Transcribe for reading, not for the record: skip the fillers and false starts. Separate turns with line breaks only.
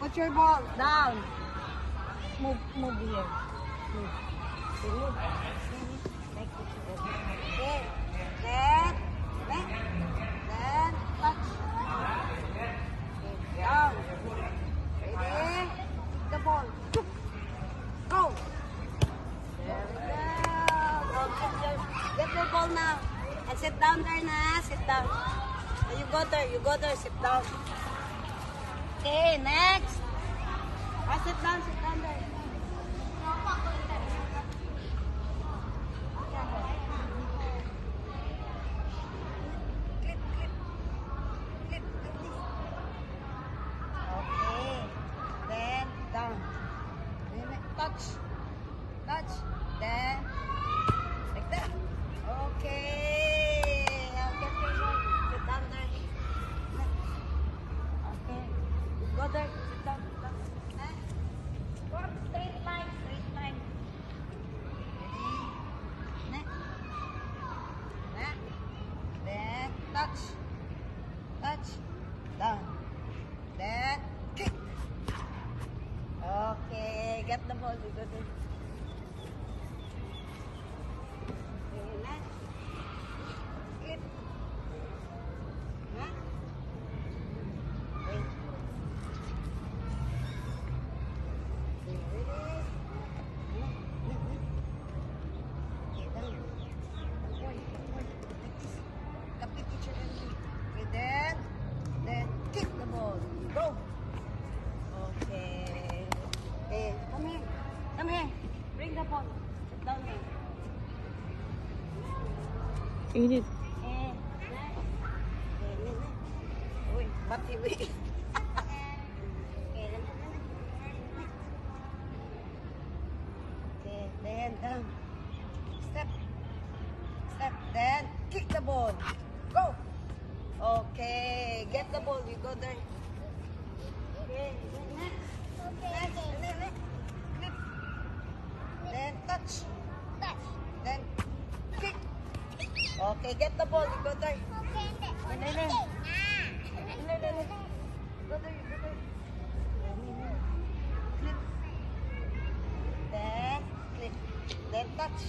Put your ball down. Move here. Move. Okay, move. Like this. Okay. Then, touch. Okay, down. Ready? Kick the ball. Go. There we go. Go, get your ball now. And sit down there na. Sit down. You go there. Sit down. Okay, next. Sit down there. Clip. Okay. Then, down. Then, touch. Then, like that. Okay. Now, get your ball. Sit down there. Okay. Go there. Sit down. Go straight line. Ready? Then touch. Down. Then kick. Okay, get the ball. You go there. Okay, next. Clip. Wait. Then kick the ball. Go. Okay. Hey, come here. Bring the ball. Sit down here.
Init.
Uy, bati. Okay, then down. Step. Then kick the ball. Go. Okay, get the ball. You go there. Okay, next. Next. Clip. Then touch. Then kick. Okay, get the ball. You go there. Go there. Clip. Then clip. Then touch.